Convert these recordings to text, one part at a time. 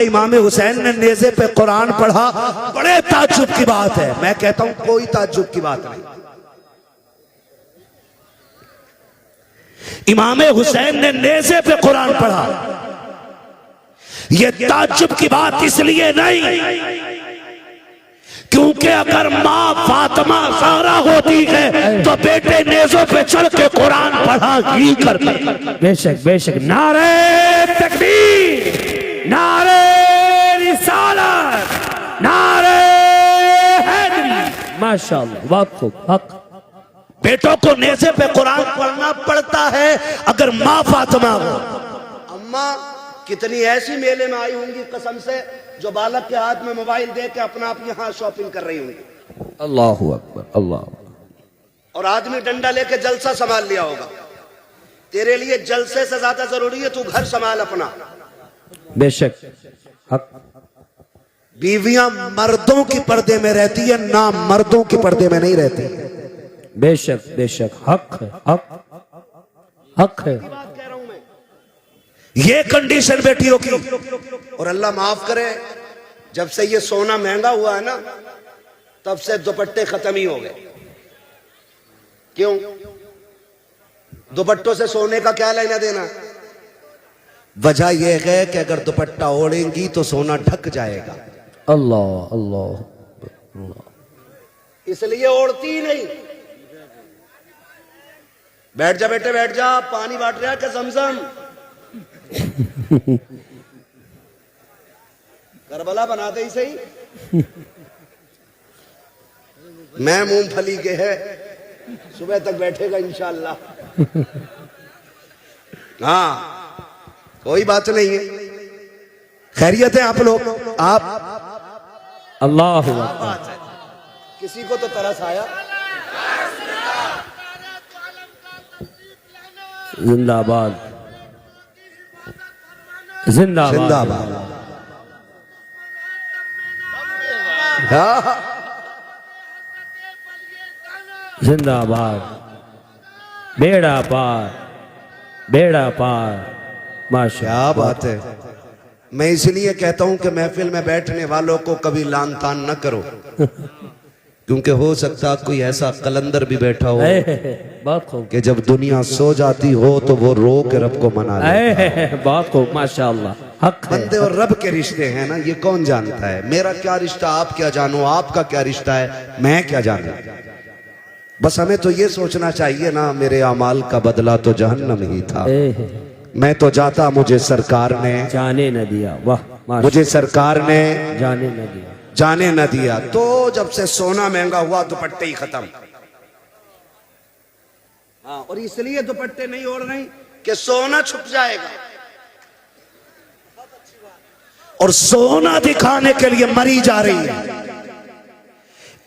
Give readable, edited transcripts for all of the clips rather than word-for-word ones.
इमाम हुसैन ने नेज़े पे कुरान पढ़ा, बड़े ताज्जुब की बात है। मैं कहता हूं कोई ताज्जुब की बात नहीं। इमाम हुसैन ने नेज़े पे कुरान पढ़ा, यह ताज्जुब की बात इसलिए नहीं क्योंकि अगर माँ फातिमा ज़हरा होती है तो बेटे नेज़ों पे चढ़ के कुरान पढ़ा ही करते। बेशक बेशक। नारे तकबीर, नारे रिसालत, नारे हैदरी। माशाअल्लाह, बहुत खूब। हक बेटों को नेज़े पे कुरान पढ़ना पड़ता है अगर माँ फातिमा हो। अम्मा कितनी ऐसी मेले में आई होंगी कसम से, जो बालक के हाथ में मोबाइल दे के अपना आप यहाँ शॉपिंग कर रही होंगी। अल्लाहु अकबर, अल्लाह। और आदमी डंडा लेके जलसा संभाल लिया होगा। तेरे लिए जलसे से ज्यादा जरूरी है तू घर संभाल अपना। बेशक। हक। बीवियां मर्दों की पर्दे में रहती है ना मर्दों की पर्दे में नहीं रहती। बेशक बेशक। हक है, हक हक है। ये कंडीशन बेटियों की। और अल्लाह माफ करे, जब से ये सोना महंगा हुआ है ना, तब से दुपट्टे खत्म ही हो गए। क्यों? दुपट्टों से सोने का क्या लेना देना? वजह यह है कि अगर दुपट्टा ओढ़ेंगी तो सोना ढक जाएगा। अल्लाह अल्लाह अल्लाह। इसलिए ओढ़ती ही नहीं। बैठ जा बेटे, बैठ जा। पानी बांट रहा है क्या ज़मज़म? करबला बनाते ही सही। मैं मूंगफली के है, सुबह तक बैठेगा इंशाअल्लाह। हाँ, कोई बात नहीं है। खैरियत है आप लोग? आप अल्लाह। किसी को तो तरस आया। जिंदाबाद जिंदाबाद जिंदाबाद। हाँ। जिंदाबाद। बेड़ा पार, बेड़ा पार। माशा, क्या बात है। मैं इसलिए कहता हूं कि महफिल में बैठने वालों को कभी लान तान न करो, क्योंकि हो सकता कोई ऐसा कलंदर भी बैठा हो बहुत खूब कि जब दुनिया सो जाती हो तो वो रो के रब को मना ले। बहुत खूब माशाअल्लाह। हक है। बंदे और रब के रिश्ते हैं ना, ये कौन जानता है? मेरा क्या रिश्ता आप क्या जानो, आपका क्या रिश्ता है मैं क्या जानू। बस हमें तो ये सोचना चाहिए ना, मेरे अमाल का बदला तो जहन्नम ही था। मैं तो जाता, मुझे सरकार ने जाने न दिया। वाह, मुझे सरकार ने जाने न दिया, जाने न दिया। तो जब से सोना महंगा हुआ दुपट्टे ही खत्म। हाँ, और इसलिए दुपट्टे नहीं ओढ़ रही कि सोना छुप जाएगा। और सोना दिखाने के लिए मरी जा रही है।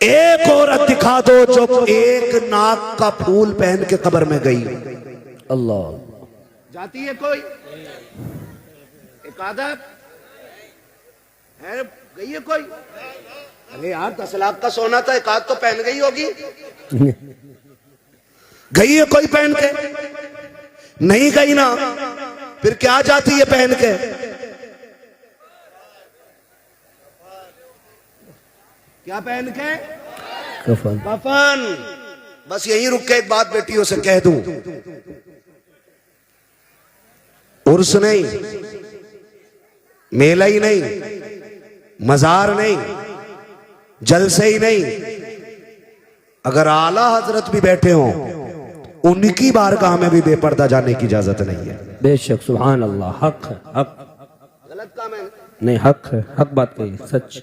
एक औरत दिखा दो जो एक नाक का फूल पहन के कब्र में गई। अल्लाह। जाती है कोई? एक आदत है, गई है कोई? अरे यार 10 लाख का सोना था, एक आध तो पहन गई होगी। गई है कोई पहन के? नहीं गई ना, फिर क्या जाती है पहन के? क्या पहन के? कफन। कफन। बस यही रुक के एक बात बेटियों से कह दूं, उर्स नहीं, मेला ही नहीं, मजार नहीं, जलसे ही नहीं, अगर आला हजरत भी बैठे हों उनकी बारगाह में भी बेपर्दा जाने की इजाजत नहीं है। बेशक। सुभान अल्लाह। हक है, हक। गलत काम है नहीं, हक है, हक बात कही, सच।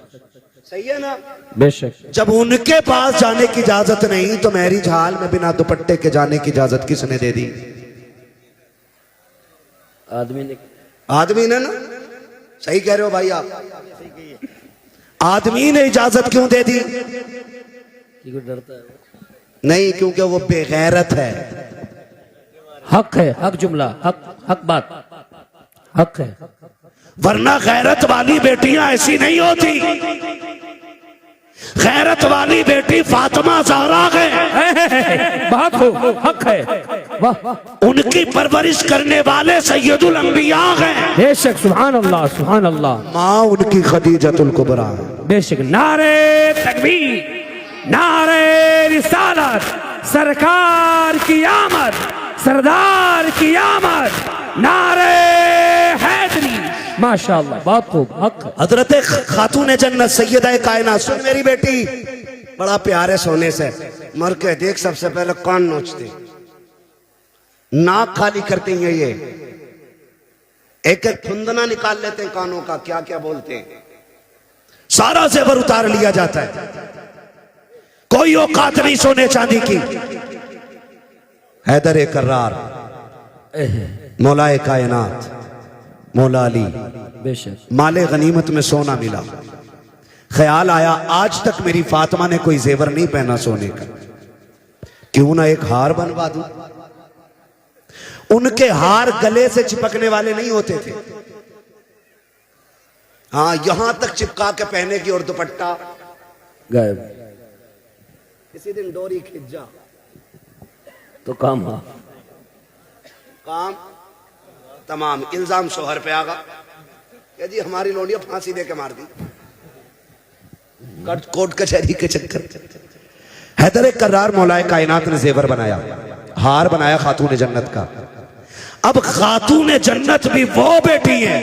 सही है ना? बेशक। जब उनके पास जाने की इजाजत नहीं तो मैरिज हाल में बिना दुपट्टे के जाने की इजाजत किसने दे दी? आदमी ने ना? सही कह रहे हो भाई आप। आदमी ने इजाजत क्यों दे दी? डरता है नहीं, क्योंकि वो बेगैरत है। हक है, हक जुमला, हक हक बात, हक है। वरना गैरत वाली बेटियां ऐसी नहीं होती। गैरत वाली बेटी फातिमा ज़हरा है। बहुत खूब। हक है। वाह उनकी परवरिश करने वाले सैयदुल अंबिया हैं। बेशक सुभान अल्लाह सुभान अल्लाह। माँ उनकी खदीजतुल कुबरा है। बेशक नारे तकबीर नारे रिसालत, सरकार की आमद, सरदार की आमद, नारे हैदरी। माशाअल्लाह बहुत खूब। हक हजरत खातून जन्नत सैयदा कायनात। सुन मेरी बेटी, बड़ा प्यार है सोने से, मर के देख सबसे पहले कान नोचते, नाक खाली करते हैं, ये एक एक फुंदना निकाल लेते हैं कानों का, क्या क्या बोलते हैं, सारा जेवर उतार लिया जाता है, कोई औकात नहीं सोने चांदी की। हैदर कर्रार, मौलाए कायनात, मौला अली, बेशक माले गनीमत में सोना मिला। ख्याल आया आज तक मेरी फातिमा ने कोई जेवर नहीं पहना सोने का, क्यों ना एक हार बनवा दूं। उनके हार गले से चिपकने वाले नहीं होते थे, हाँ यहां तक चिपका के पहने की, और दुपट्टा गायब। किसी दिन डोरी खिंच जा तो काम हाँ काम तमाम। इल्जाम शोहर पे आगा क्या जी, हमारी लोडिया फांसी दे के मार दी, कोर्ट कचहरी के चक्कर। हैदर कर्रार मौलाए कायनात ने जेवर बनाया, हार बनाया खातून जन्नत का। अब खातून जन्नत भी वो बेटी है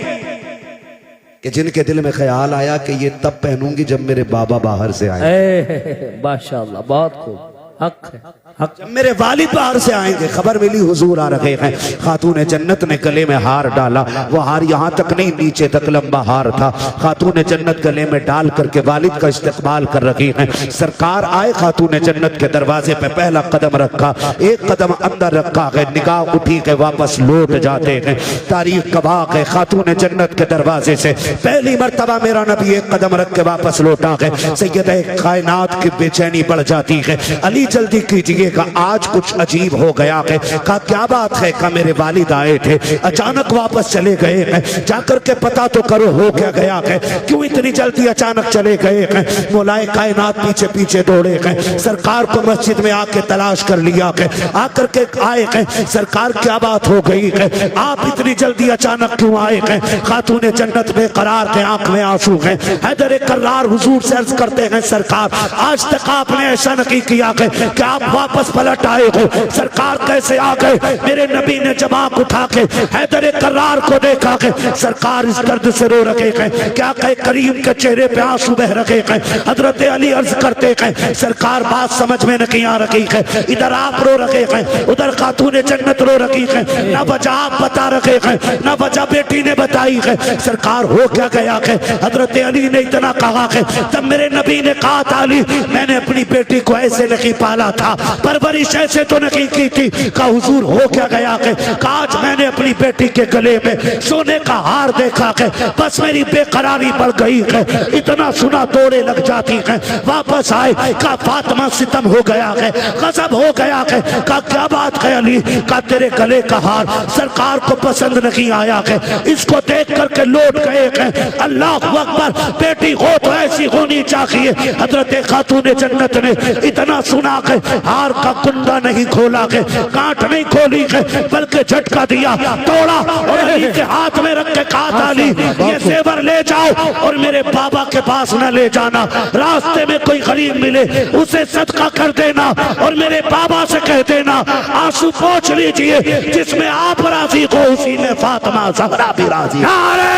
कि जिनके दिल में ख्याल आया कि ये तब पहनूंगी जब मेरे बाबा बाहर से आए। माशाअल्लाह बहुत खूब। हक है हक। जब मेरे वालिद बाहर से आएंगे, खबर मिली हुजूर आ रहे हैं। खातून जन्नत ने गले में हार डाला, वो हार यहाँ तक नहीं नीचे तक लंबा हार था। खातून जन्नत गले में डाल करके वालिद का इस्तकबाल कर रही हैं। सरकार आए, खातून जन्नत के दरवाजे पे पहला कदम रखा, एक कदम अंदर रखा है, निगाह उठी के वापस लौट जाते हैं। तारीख गवाह है, खातून जन्नत के दरवाजे से पहली मर्तबा मेरा नबी एक कदम रख के वापस लौटा है। सैयदा कायनात की बेचैनी बढ़ जाती है। अली जल्दी कीजिएगा, आज कुछ अजीब हो गया है। कहा क्या बात है? का मेरे वालिद आए थे, अचानक वापस चले गए हैं, जाकर के पता तो करो हो क्या गया है, क्यों इतनी जल्दी अचानक चले गए हैं। मौलाए कायनात पीछे पीछे दौड़े हैं, सरकार को मस्जिद में आके तलाश कर लिया है, आकर के आए हैं। सरकार क्या बात हो गई है, आप इतनी जल्दी अचानक क्यों आए हैं? खातून जन्नत बेकरार के आंख में आंसू हैं। हैदर कर्रार हुजूर से अर्ज करते हैं, सरकार आज तक आपने ऐसा नहीं किया है कि आप वापस पलट आए हो, सरकार कैसे आ गए? मेरे नबी ने जब आंख उठा के हैदर कर्रार को देखा कि सरकार इस दर्द से रो रहे हैं, क्या कहे करीम के चेहरे पे आंसू बह रहे हैं। हजरत अली अर्ज करते हैं, सरकार बात समझ में नहीं आ रही है, इधर आप रो रहे हैं, उधर खातून जन्नत रो रही है, न वजह आप बता रहे हैं, न वजह बेटी ने बताई है। सरकार हो क्या गया है? हजरत अली ने इतना कहा है, तब मेरे नबी ने कहा था, अली मैंने अपनी बेटी को ऐसे नहीं पाला था, परवरिश ऐसे तो नहीं की थी। का हुजूर हो क्या गया है? आज मैंने अपनी बेटी के गले में सोने का हार देखा है, बस मेरी बेकरारी बढ़ गई है, इतना सुना दौड़े लग जाती है। वापस आए, का फातिमा सितम हो गया है, गजब हो गया है। का क्या बात है अली? का तेरे गले का हार सरकार को पसंद नहीं आया है, इसको देख करके लौट गए हैं। अल्लाह अकबर, बेटी हो तो ऐसी होनी चाहिए। हजरत खातून जन्नत ने इतना सुना के हार का कुंडा नहीं खोला के, गांठ नहीं खोली के, बल्कि झटका दिया, तोड़ा और अली के हाथ में रख के कहा, अली ये जेवर ले जाओ और मेरे बाबा के पास न ले जाना, रास्ते में कोई गरीब मिले उसे सदका कर देना, और मेरे बाबा से कह देना आंसू पोंछ लीजिए, जिसमें आप राजी हो उसी में फातिमा ज़हरा भी राजी। नारे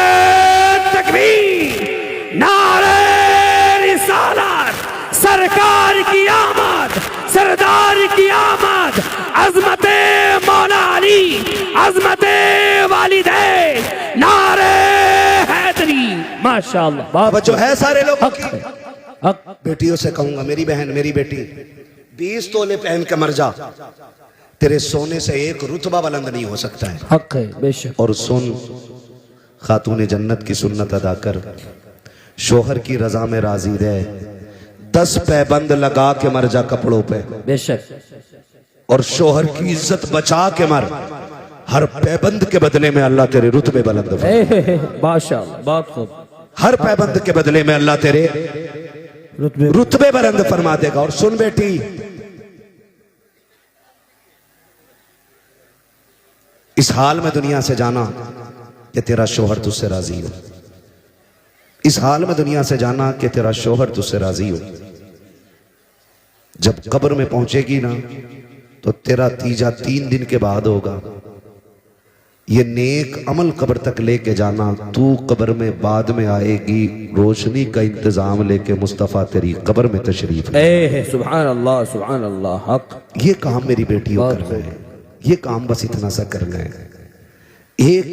तकबीर, नारे रिसालत, सरकार की आमद, सरदार की आमद, अजमते मौला अली, अजमते वालिदैन, नारे हैदरी। माशाअल्लाह बाबा जो है सारे लोग हक। बेटियों से कहूंगा, मेरी बहन मेरी बेटी 20 तोले पहन के मर जा, तेरे सोने से एक रुतबा बुलंद नहीं हो सकता है। हक है बेशक। और सुन, खातून जन्नत की सुन्नत अदा कर, शोहर की रजा में राजी रहे, 10 पैबंद लगा के मर जा कपड़ों पे, बेशक, और शोहर की इज्जत बचा के मर, हर पैबंद के बदले में अल्लाह तेरे रुतबे बुलंद फरमाएगा। माशाअल्लाह बहुत खूब। हर पैबंद के बदले में अल्लाह तेरे रुतबे बुलंद फरमा देगा। और सुन बेटी, इस हाल में दुनिया से जाना कि तेरा शोहर तुझसे राजी हो। इस हाल में दुनिया से जाना कि तेरा शोहर तुझसे राजी हो। जब कब्र में पहुंचेगी ना तो तेरा तीजा 3 दिन के बाद होगा। ये नेक अमल कब्र तक लेके जाना। तू कब्र में बाद में आएगी, रोशनी का इंतजाम लेके मुस्तफ़ा तेरी कब्र में तशरीफ ले। सुभान अल्लाह, सुभान अल्लाह। हक ये काम मेरी बेटी को करना है। ये काम बस इतना सा करना है। एक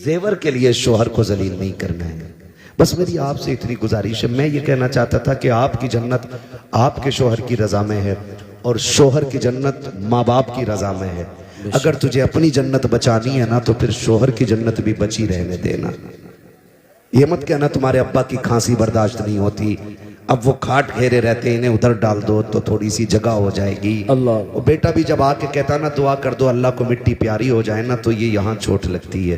जेवर के लिए शोहर को जलील नहीं करना है। बस मेरी आपसे इतनी गुजारिश है। मैं ये कहना चाहता था कि आपकी जन्नत आपके शोहर की रजा में है और शोहर की जन्नत माँ बाप की रजा में है। अगर तुझे अपनी जन्नत बचानी है ना तो फिर शोहर की जन्नत भी बची रहने देना। ये मत कहना तुम्हारे अब्बा की खांसी बर्दाश्त नहीं होती, अब वो खाट घेरे रहते हैं, इन्हें उधर डाल दो तो थोड़ी सी जगह हो जाएगी। अल्लाह। वो बेटा भी जब आके कहता ना दुआ कर दो अल्लाह को मिट्टी प्यारी हो जाए ना, तो ये यहाँ चोट लगती है।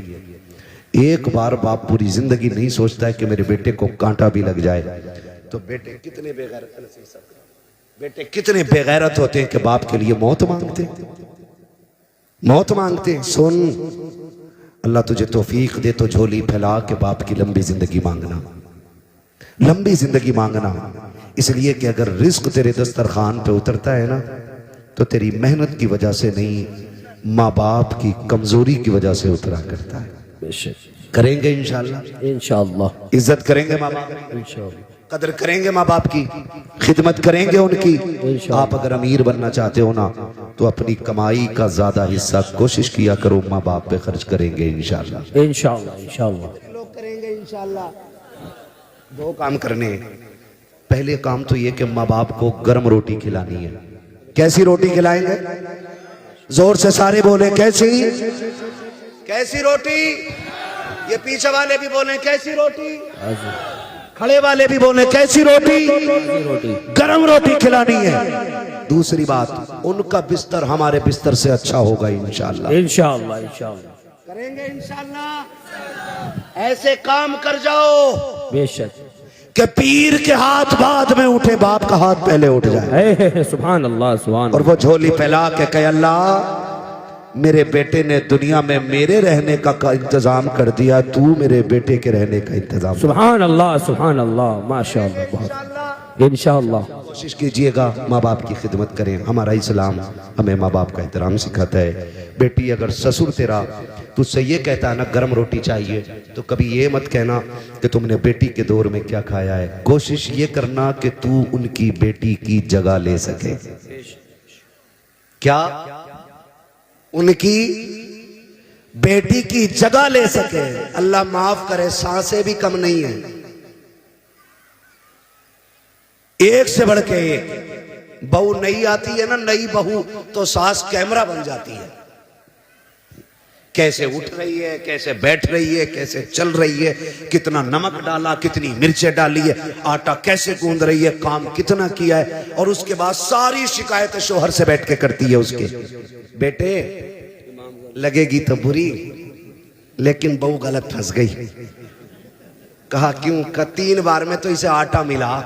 एक बार बाप पूरी जिंदगी नहीं सोचता है कि मेरे बेटे को कांटा भी लग जाए। तो बेटे कितने बेगैरत होते हैं कि बाप के लिए मौत मांगते हैं। सुन, अल्लाह तुझे तौफीक दे तो झोली फैला के बाप की लंबी जिंदगी मांगना। इसलिए कि अगर रिस्क तेरे दस्तरखान पे उतरता है ना तो तेरी मेहनत की वजह से नहीं, माँ बाप की कमजोरी की वजह से उतरा करता है। करेंगे इंशाल्लाह, इंशाल्लाह इज्जत करेंगे माँ बाप की, इंशाल्लाह, कदर करेंगे माँ बाप की, खिदमत करेंगे उनकी। आप अगर अमीर बनना चाहते हो ना तो अपनी कमाई का ज्यादा हिस्सा कोशिश किया करो, माँ बाप पे खर्च करेंगे इंशाल्लाह। इंशाल्लाह इंशाल्लाह लोग करेंगे इंशाल्लाह। 2 काम करने हैं। पहले काम तो ये कि माँ बाप को गर्म रोटी खिलानी है। कैसी रोटी खिलाएंगे? जोर से सारे बोले कैसी रोटी? ये पीछे वाले भी बोले कैसी रोटी, खड़े वाले भी बोले कैसी रोटी? गरम रोटी खिलानी है। दूसरी बात, उनका बिस्तर हमारे बिस्तर से अच्छा होगा इंशाल्लाह। इंशाल्लाह इंशाल्लाह करेंगे इंशाल्लाह। ऐसे काम कर जाओ बेशक कि पीर के हाथ बाद में उठे, बाप का हाथ पहले उठ जाए। सुभान अल्लाह, सुभान। और वो झोली फैला के कहे अल्लाह मेरे बेटे ने दुनिया में मेरे रहने का इंतजाम कर दिया, तू मेरे बेटे के रहने का इंतजाम। सुभान अल्लाह, माशाअल्लाह, बहुत इंशाअल्लाह। कोशिश कीजिएगा माँ बाप की खिदमत करें। हमारा इस्लाम हमें माँ बाप का एहतराम सिखाता है। बेटी अगर ससुर तेरा तुझसे ये कहता है ना गर्म रोटी चाहिए, तो कभी ये मत कहना कि तुमने बेटी के दौर में क्या खाया है। कोशिश ये करना कि तू उनकी बेटी की जगह ले सके। क्या? उनकी बेटी की जगह ले सके। अल्लाह माफ करे, सांसें भी कम नहीं है, एक से बढ़ के एक। बहू नई आती है ना, नई बहू तो सास कैमरा बन जाती है। कैसे उठ रही है, कैसे बैठ रही है, कैसे चल रही है, कितना नमक डाला, कितनी मिर्चें डाली है, आटा कैसे गूंद रही है, काम कितना किया है। और उसके बाद सारी शिकायतें शोहर से बैठ के करती है उसके। बेटे लगेगी तो बुरी, लेकिन बहू गलत फंस गई। कहा क्यों? का 3 बार में तो इसे आटा मिला।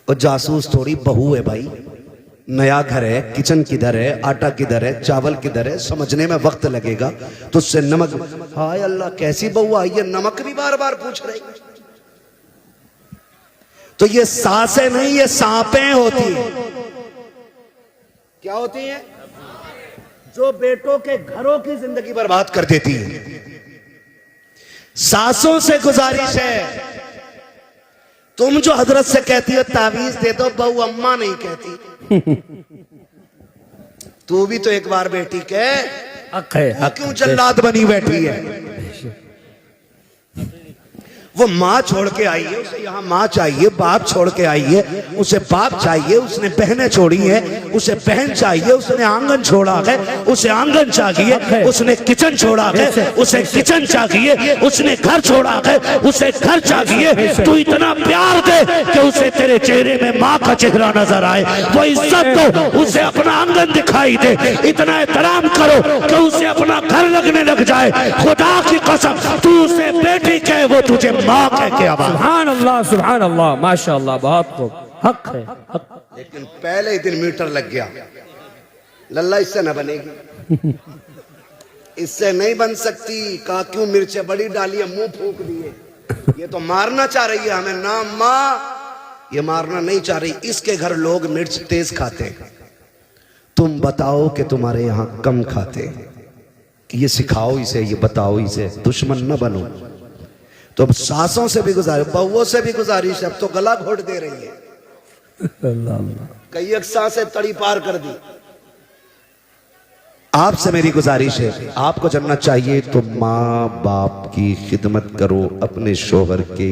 और जासूस थोड़ी बहू है भाई, नया घर है, किचन किधर है, आटा किधर है, चावल किधर है, समझने में वक्त लगेगा। तो उससे नमक, हाय अल्लाह कैसी बहू आई है, नमक भी बार बार पूछ रही। तो ये सासें नहीं, ये सांपें होती हैं। क्या होती हैं? जो बेटों के घरों की जिंदगी बर्बाद कर देती है। सासों से गुजारिश है, तुम जो हजरत से कहती हो तावीज दे दो, बहू अम्मा नहीं कहती। तू भी तो एक बार बेटी के हक है, हक। क्यों जल्लाद बनी बैठी है? वो माँ छोड़ के आई है, उसे यहाँ माँ चाहिए, बाप छोड़ के आई है, उसे बाप चाहिए, उसने बहनें छोड़ी हैं, उसे बहन चाहिए, उसने आंगन छोड़ा है, उसे आंगन चाहिए, उसने किचन छोड़ा है, उसे किचन चाहिए, उसने घर छोड़ा है, उसे घर चाहिए। तू इतना प्यार दे कि उसे तेरे चेहरे में माँ का चेहरा नजर आए, वो इज्जत दो, उसे अपना आंगन दिखाई दे, इतना एहतराम करो कि उसे अपना घर लगने लग जाए। खुदा की कसम, तू उसे बेटी कहे, वो तुझे माँ कह के आवाज। सुभान अल्लाह, माशाअल्लाह, बहुत खूब। हक है, हक। लेकिन पहले ही दिन मीटर लग गया, लल्ला इससे न बनेगी। इससे नहीं बन सकती। कहा क्यों? मिर्चें बड़ी डाली है, मुंह फूक दिए। ये तो मारना चाह रही है हमें ना माँ, ये मारना नहीं चाह रही। इसके घर लोग मिर्च तेज खाते हैं, तुम बताओ कि तुम्हारे यहां कम खाते हैं। कि ये सिखाओ इसे, ये बताओ इसे, दुश्मन न बनो। तो अब सासों से भी गुजारिश, बहुओं से भी गुजारिश, अब तो गला घोट दे रही है। कई एक सांसें तड़ी पार कर दी। आपसे मेरी गुजारिश है, आपको जन्नत चाहिए तो माँ बाप की खिदमत करो अपने शोहर की,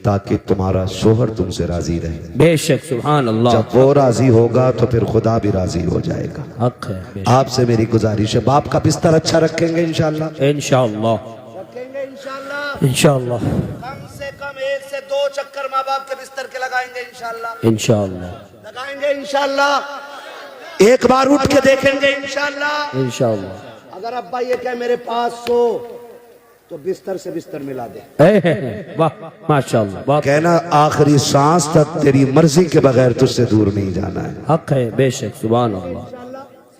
ताकि तुम्हारा शोहर तुमसे राजी रहे। बेशक, सुभान अल्लाह। जब वो राजी होगा तो फिर खुदा भी राजी हो जाएगा। हक है, बेशक। आपसे मेरी गुजारिश है, बाप का बिस्तर अच्छा रखेंगे इंशाल्लाह, इंशाअल्लाह, रखेंगे इंशाल्लाह। इंशाअल्लाह, कम से कम 1 से 2 चक्कर माँ बाप के बिस्तर के लगाएंगे इंशाल्लाह, इंशाअल्लाह, लगाएंगे इंशाल्लाह। एक बार उठ के देखेंगे इंशाल्लाह, इंशाअल्लाह। अगर अब्बा ये कहे मेरे पास सो, तो बिस्तर से बिस्तर मिला दे। वाह, माशाअल्लाह, वाह। कहना आखिरी सांस तक तेरी मर्जी के बगैर तुझसे दूर नहीं जाना है। हक है, बेशक, सुभान अल्लाह।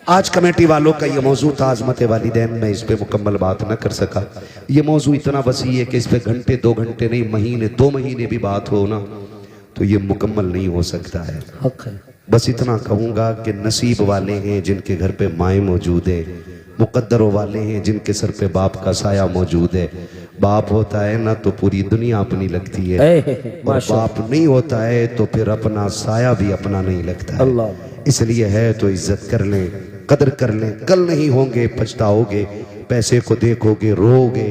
आज कमेटी वालों का ये मौजू था अज़मत वालिदैन, में इस पे मुकम्मल बात न कर सका। ये मौजू इतना वसी है कि इस पे घंटे 2 घंटे नहीं, महीने 2 महीने भी बात हो ना तो ये मुकम्मल नहीं हो सकता है। हक है। बस इतना कहूँगा कि नसीब वाले हैं जिनके घर पे माएँ मौजूद है, मुकद्दरों वाले हैं जिनके सर पे बाप का साया मौजूद है। बाप होता है ना तो पूरी दुनिया अपनी लगती है, और बाप नहीं होता है तो फिर अपना साया भी अपना नहीं लगता है। अल्लाह। इसलिए है तो इज्जत कर लें, कदर कर लें। कल नहीं होंगे, पछताओगे, पैसे को देखोगे, रोओगे।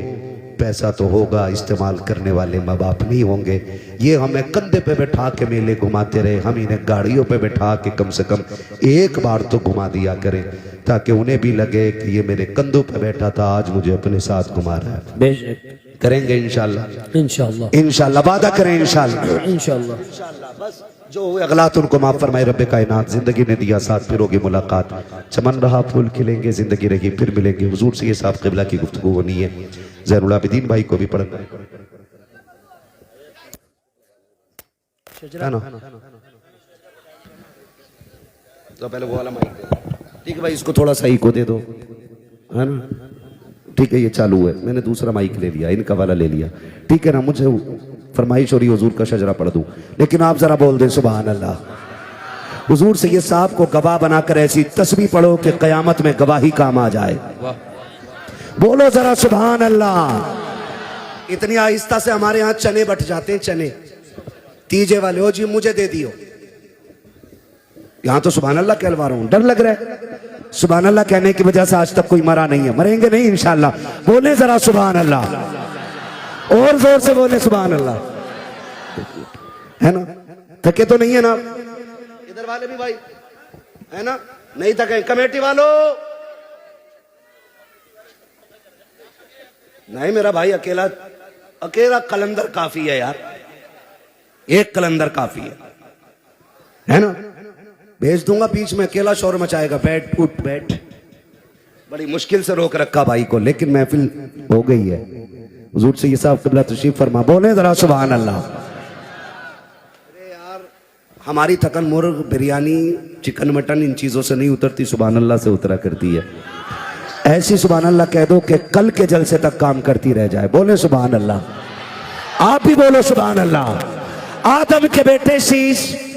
पैसा तो होगा, इस्तेमाल करने वाले माँ बाप नहीं होंगे। ये हमें कंधे पे बैठा के मेले घुमाते रहे, हम इन्हें गाड़ियों पे बैठा के कम से कम एक बार तो घुमा दिया करें, ताकि उन्हें भी लगे कि ये मेरे कंधों पे बैठा था, आज मुझे अपने साथ घुमा रहा है। बेशक, करेंगे इंशाल्लाह, इंशाअल्लाह, इंशाल्लाह, वादा करें इंशाल्लाह, इंशाअल्लाह, इंशाल्लाह। बस जो हुए अगलात उनको माफ फरमाए रब्बे कायनात। जिंदगी ने दिया साथ, फिर होगी मुलाकात, चमन रहा फूल खिलेंगे, जिंदगी रही फिर मिलेंगे। हुजूर से ये साहब क़िबला की गुफ्तगू होनी है। ज़ैनुल आबिदीन भाई को भी पढ़ना है ना, तो पहले वो वाला माइक दे। ठीक है भाई, इसको थोड़ा सही को दे दो, है ना। ठीक है, ये चालू है, मैंने दूसरा माइक ले लिया, इनका वाला ले लिया। ठीक है ना, मुझे फरमाइश हो रही हुजूर का शजरा पढ़ दूं, लेकिन आप जरा बोल दें सुभान अल्लाह। हुजूर से ये साहब को गवाह बनाकर ऐसी तस्बीह पढ़ो कि कयामत में गवाही काम आ जाए। बोलो जरा सुभान अल्लाह। इतनी आहिस्ता से हमारे यहाँ चने बट जाते हैं, चने तीजे वाले हो जी, मुझे दे दियो। यहां तो सुभान अल्लाह कहलवा रहा हूं, डर लग रहा है। सुभान अल्लाह कहने की वजह से आज तक कोई मरा नहीं है, मरेंगे नहीं इंशाल्लाह। बोले जरा सुभान अल्लाह, और जोर से बोले सुभान अल्लाह, है ना। थके तो नहीं है ना इधर वाले भी भाई, है ना, नहीं थके। कमेटी वालों, नहीं मेरा भाई अकेला अकेला कलंदर काफी है यार, एक कलंदर काफी है ना। भेज दूंगा बीच में, अकेला शोर मचाएगा, बैठ उठ बैठ। बड़ी मुश्किल से रोक रखा भाई को, लेकिन महफिल हो गई है। हुजूर से ये साहब क़िबला तशरीफ फरमा, बोले जरा सुभान अल्लाह। अरे यार, हमारी थकन मुर्ग, बिरयानी, चिकन, मटन इन चीजों से नहीं उतरती, सुभान अल्लाह से उतरा करती है। ऐसी सुभान अल्लाह कह दो कि कल के जलसे तक काम करती रह जाए। बोले सुभान अल्लाह। आप भी बोलो सुभान अल्लाह। आदम के बेटे शीश,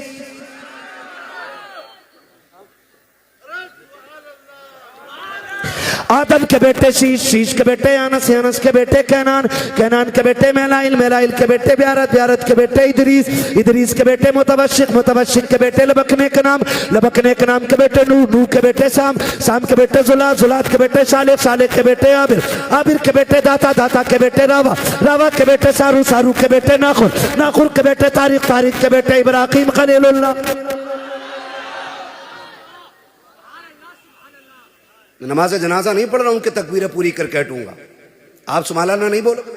आदम के बेटे शीश, शीश के बेटे अनस, अनस के बेटे कैनान, कैनान के बेटे मेलाइल, मेलाइल के बेटे ब्यारत, ब्यारत के बेटे इदरीस, इदरीस के बेटे मुतवशिक, मुतवशिक के बेटे लबकने के नाम, लबकने के नाम के बेटे नूह, नूह के बेटे साम, साम के बेटे जुलात, जुलात के बेटे सालेह, सालेह के बेटे आबिर, आबिर के बेटे दाता, दाता के बेटे रावा, रावा के बेटे सारू, सारू के बेटे नाखुर, नाखुर के बेटे तारिक, तारिक के बेटे इब्राहिम खलीलुल्लाह। नमाज जनाजा नहीं पढ़ रहा हूं कि तकबीरें पूरी करके हटूंगा। आप सुभान अल्लाह नहीं बोलोगे,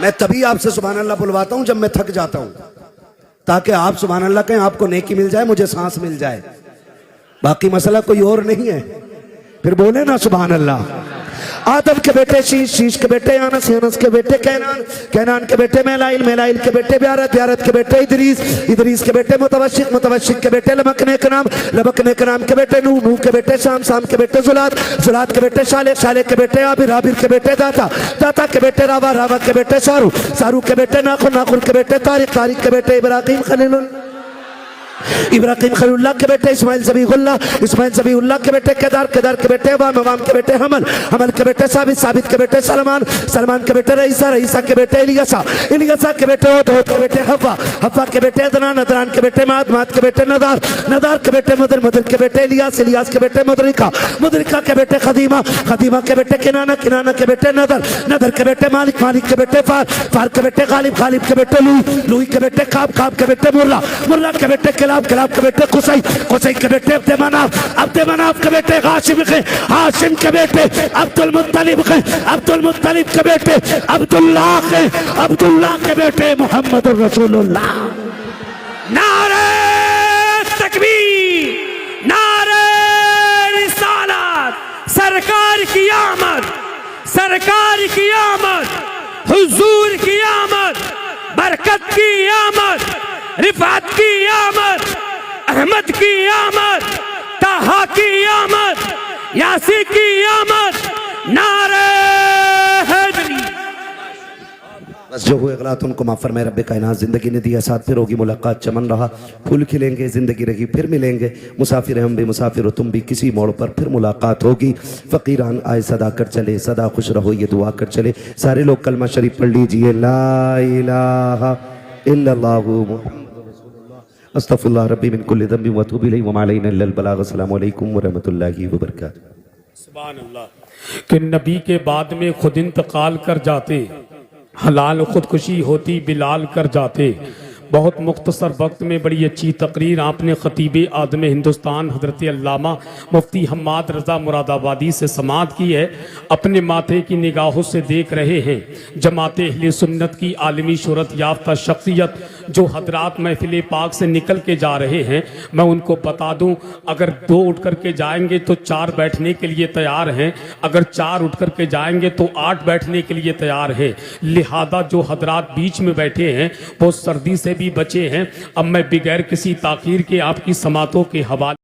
मैं तभी आपसे सुभान अल्लाह बुलवाता हूं जब मैं थक जाता हूं, ताकि आप सुभान अल्लाह कहें, आपको नेकी मिल जाए, मुझे सांस मिल जाए। बाकी मसला कोई और नहीं है। फिर बोले ना सुभान अल्लाह। आदम के बेटे शीश, शीश के बेटे अनस, अनस के बेटे कैनान, कैनान के बेटे मेलाइल, मेलाइल के बेटे ब्यारत, ब्यारत के बेटे इदरीस, इदरीस के बेटे मुतवशिक, मुतवशिक के बेटे लबकने के नाम, लबकने के नाम के बेटे नूह, नूह के बेटे शाम, शाम के बेटे जुलात, जुलात के बेटे शाले, शाले के बेटे आबिर, आबिर के बेटे दाता, दाता के बेटे रावा, रावा के बेटे सारू, सारू के बेटे नाखुन, नाखुन के बेटे तारिक, तारिक के बेटे इब्राहिम खलीलुल, इब्राहिम खलीलुल्लाह के बेटे इस्माइल ज़बीहुल्लाह, इस्माइल ज़बीहुल्लाह के बेटे केदार, केदार के बेटे अवाम, अवाम के बेटे हमल, हमल के बेटे साबित, साबित के बेटे सलमान, सलमान के बेटे रईसा, रईसा के बेटे इलियासा, इलियासा के बेटे ओद, ओद के बेटे हव्वा, हव्वा के बेटे अदनान, अदनान के बेटे माद, माद के बेटे नदार, नदार के बेटे मदर, मदर के बेटे इलियास, इलियास के बेटे मुदरिका, मुदरिका के बेटे खदीमा, खदीमा के बेटे किनाना, किनाना के बेटे नदर, नदर के बेटे मालिक, मालिक के बेटे फार, फार के बेटे गालिब, गालिब के बेटे लूई, लूई के बेटे काब, काब के बेटे मुर्रा, मुर्रा के बेटे किलाब, किलाब के बेटे कुसई, कुसई के बेटे अब्दे मनाफ, अब्दे मनाफ के बेटे हाशिम के, हाशिम के बेटे अब्दुल मुत्तलिब के, अब्दुल मुत्तलिब के बेटे अब्दुल्लाह के, अब्दुल्लाह के बेटे मोहम्मद रसूलुल्लाह। नारे तकबीर, नारे रिसालत, सरकार की आमद, सरकार की आमद, हुजूर की आमद, बरकत की आमद, रिफात की आमद, अहमद की आमद, ताहा की आमद, यासी की आमद, नारे हैदरी। बस जो हुए गलत उनको माफ फरमाए रब्बे कायनात। जिंदगी ने दिया साथ, फिर होगी मुलाकात, चमन रहा फूल खिलेंगे, जिंदगी रही फिर मिलेंगे, मुसाफिर हम भी मुसाफिर हो तुम भी, किसी मोड़ पर फिर मुलाकात होगी। फकीरान आए सदा कर चले, सदा खुश रहो ये दुआ कर चले। सारे लोग कलमा शरीफ पढ़ लीजिए, ला इलाहा इल्लल्लाहु मुहम्मदुर रसूलुल्लाह, अस्तगफिरुल्लाह रब्बी मिन कुल्ली ज़ंबि व अतूबु इलैहि व मा अलैना इल्लल बलाग। अस्सलामु अलैकुम व रहमतुल्लाहि व बरकातुहू। सुभान अल्लाह। कि नबी के बाद में खुद इंतकाल कर जाते, हलाल खुदकुशी होती बिलाल कर जाते। बहुत मुख्तसर वक्त में बड़ी अच्छी तकरीर आपने खतीब आदम हिंदुस्तान हज़रत अल्लामा मुफ्ती हम्माद रज़ा मुरादाबादी से समाअत की है। अपने माथे की निगाहों से देख रहे हैं जमाते अहले सुन्नत की आलमी शोहरत याफ्ता शख्सियत जो हजरात महफिल पाक से निकल के जा रहे हैं। मैं उनको बता दूं, अगर 2 उठ कर के जाएंगे तो 4 बैठने के लिए तैयार हैं, अगर 4 उठ कर के जाएंगे तो 8 बैठने के लिए तैयार हैं। लिहाजा जो हजरात बीच में बैठे हैं वो सर्दी से भी बचे हैं। अब मैं बगैर किसी ताखीर के आपकी समातों के हवाले